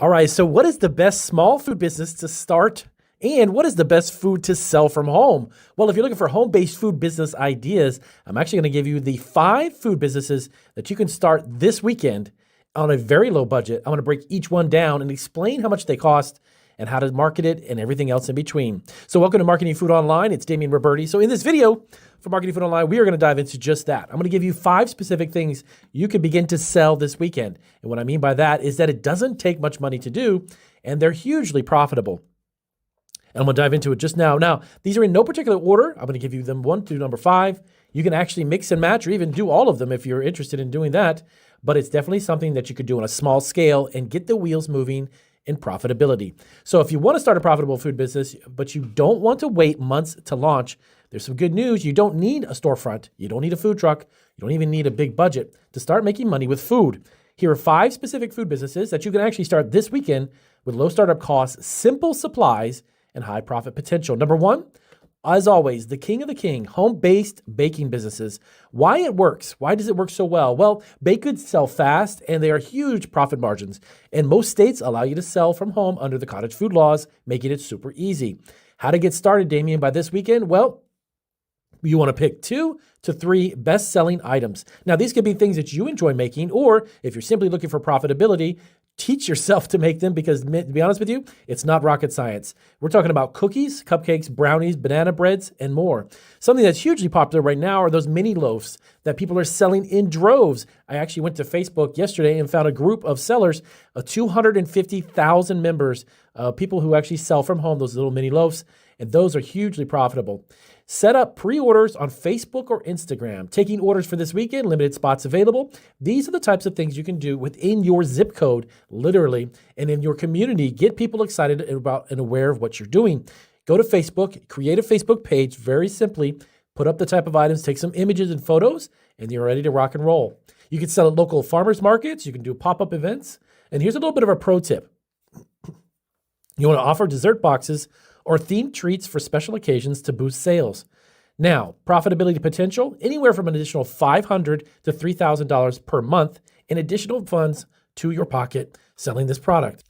All right, so what is the best small food business to start? And what is the best food to sell from home? Well, if you're looking for home-based food business ideas, I'm actually going to give you the 5 food businesses that you can start this weekend on a very low budget. I'm going to break each one down and explain how much they cost and how to market it and everything else in between. So welcome to Marketing Food Online. It's Damian Roberti. So in this video for Marketing Food Online, we are going to dive into just that. I'm going to give you 5 specific things you can begin to sell this weekend. And what I mean by that is that it doesn't take much money to do, and they're hugely profitable. And I'm going to dive into it just now. Now, these are in no particular order. I'm going to give you them 1 through number 5. You can actually mix and match or even do all of them if you're interested in doing that. But it's definitely something that you could do on a small scale and get the wheels moving in profitability. So if you want to start a profitable food business, but you don't want to wait months to launch, there's some good news. You don't need a storefront. You don't need a food truck. You don't even need a big budget to start making money with food. Here are 5 specific food businesses that you can actually start this weekend with low startup costs, simple supplies, and high profit potential. Number 1, as always, the king of the king, home-based baking businesses. Why it works? Why does it work so well? Well, baked goods sell fast and they are huge profit margins. And most states allow you to sell from home under the cottage food laws, making it super easy. How to get started, Damian, by this weekend? Well, you want to pick 2 to 3 best-selling items. Now, these could be things that you enjoy making, or if you're simply looking for profitability, teach yourself to make them because, to be honest with you, it's not rocket science. We're talking about cookies, cupcakes, brownies, banana breads, and more. Something that's hugely popular right now are those mini loaves that people are selling in droves. I actually went to Facebook yesterday and found a group of sellers, 250,000 members, people who actually sell from home those little mini loaves, and those are hugely profitable. Set up pre-orders on Facebook or Instagram. Taking orders for this weekend, limited spots available. These are the types of things you can do within your zip code, literally, and in your community. Get people excited about and aware of what you're doing. Go to Facebook, create a Facebook page, very simply, put up the type of items, take some images and photos, and you're ready to rock and roll. You can sell at local farmers markets. You can do pop-up events. And here's a little bit of a pro tip. You want to offer dessert boxes or themed treats for special occasions to boost sales. Now, profitability potential, anywhere from an additional $500 to $3,000 per month in additional funds to your pocket selling this product.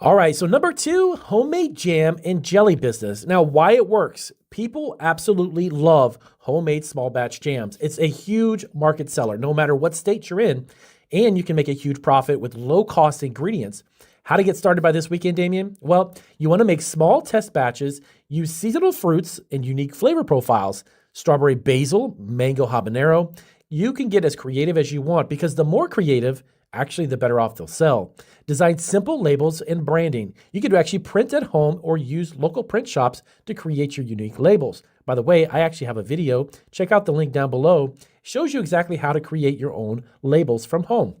All right, so number 2, homemade jam and jelly business. Now, why it works. People absolutely love homemade small batch jams. It's a huge market seller, no matter what state you're in, and you can make a huge profit with low-cost ingredients. How to get started by this weekend, Damian? Well, you want to make small test batches, use seasonal fruits and unique flavor profiles, strawberry basil, mango habanero. You can get as creative as you want because the more creative, actually the better off they'll sell. Design simple labels and branding. You could actually print at home or use local print shops to create your unique labels. By the way, I actually have a video. Check out the link down below. It shows you exactly how to create your own labels from home.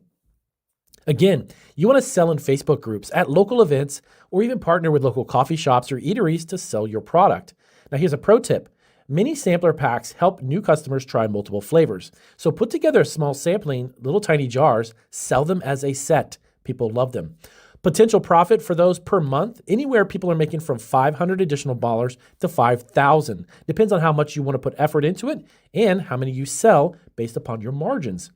Again, you want to sell in Facebook groups, at local events, or even partner with local coffee shops or eateries to sell your product. Now, here's a pro tip. Mini sampler packs help new customers try multiple flavors. So put together a small sampling, little tiny jars, sell them as a set. People love them. Potential profit for those per month, anywhere people are making from $500 additional dollars to $5,000. Depends on how much you want to put effort into it and how many you sell based upon your margins.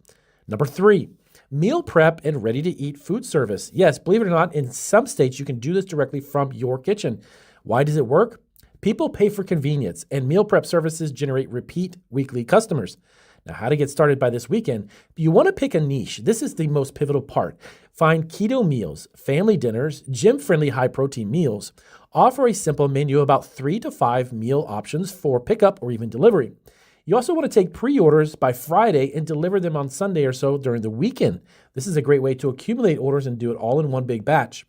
Number 3. Meal prep and ready-to-eat food service. Yes, believe it or not, in some states, you can do this directly from your kitchen. Why does it work? People pay for convenience, and meal prep services generate repeat weekly customers. Now, how to get started by this weekend? You want to pick a niche. This is the most pivotal part. Find keto meals, family dinners, gym-friendly high-protein meals. Offer a simple menu about 3 to 5 meal options for pickup or even delivery. You also want to take pre-orders by Friday and deliver them on Sunday or so during the weekend. This is a great way to accumulate orders and do it all in one big batch.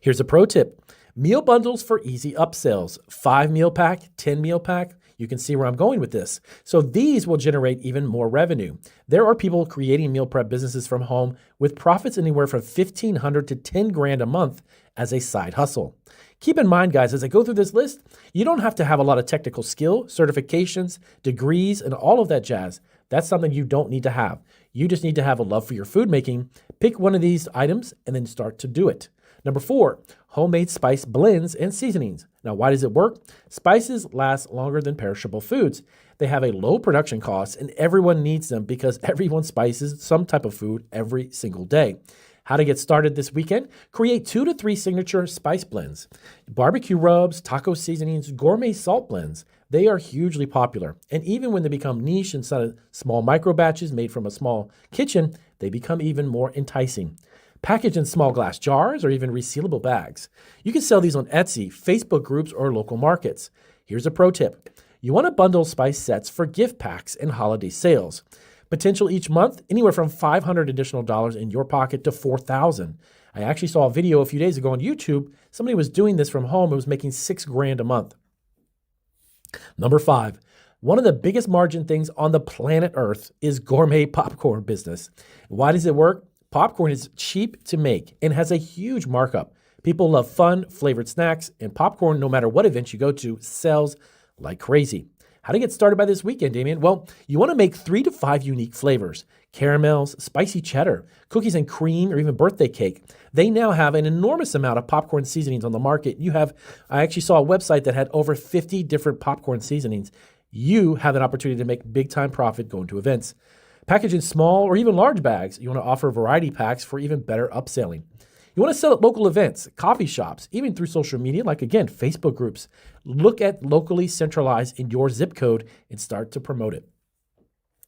Here's a pro tip. Meal bundles for easy upsells. 5 meal pack, 10 meal pack. You can see where I'm going with this. So these will generate even more revenue. There are people creating meal prep businesses from home with profits anywhere from $1,500 to $10,000 a month as a side hustle. Keep in mind, guys, as I go through this list, you don't have to have a lot of technical skill, certifications, degrees, and all of that jazz. That's something you don't need to have. You just need to have a love for your food making. Pick one of these items and then start to do it. Number 4, homemade spice blends and seasonings. Now, why does it work? Spices last longer than perishable foods. They have a low production cost and everyone needs them because everyone spices some type of food every single day. How to get started this weekend? Create 2 to 3 signature spice blends, barbecue rubs, taco seasonings, gourmet salt blends. They are hugely popular. And even when they become niche inside of small micro batches made from a small kitchen, they become even more enticing. Packaged in small glass jars or even resealable bags. You can sell these on Etsy, Facebook groups, or local markets. Here's a pro tip. You want to bundle spice sets for gift packs and holiday sales. Potential each month, anywhere from $500 additional dollars in your pocket to $4,000. I actually saw a video a few days ago on YouTube. Somebody was doing this from home and was making $6,000 a month. Number 5, one of the biggest margin things on the planet Earth is gourmet popcorn business. Why does it work? Popcorn is cheap to make and has a huge markup. People love fun, flavored snacks, and popcorn, no matter what event you go to, sells like crazy. How to get started by this weekend, Damien? Well, you want to make 3 to 5 unique flavors. Caramels, spicy cheddar, cookies and cream, or even birthday cake. They now have an enormous amount of popcorn seasonings on the market. I actually saw a website that had over 50 different popcorn seasonings. You have an opportunity to make big time profit going to events. Packaged in small or even large bags, you want to offer variety packs for even better upselling. You want to sell at local events, coffee shops, even through social media, like again, Facebook groups. Look at locally centralized in your zip code and start to promote it.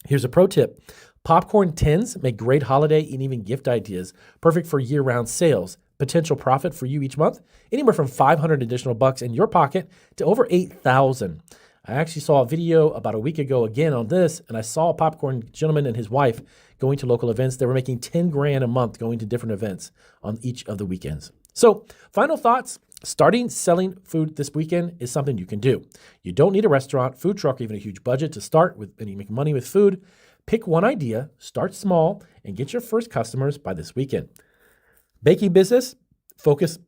Here's a pro tip. Popcorn tins make great holiday and even gift ideas, perfect for year-round sales. Potential profit for you each month, anywhere from $500 additional bucks in your pocket to over $8,000. I actually saw a video about a week ago again on this, and I saw a popcorn gentleman and his wife going to local events. They were making $10,000 a month going to different events on each of the weekends. So, final thoughts. Starting selling food this weekend is something you can do. You don't need a restaurant, food truck, or even a huge budget to start with, and you make money with food. Pick one idea, start small, and get your first customers by this weekend. Baking business, focus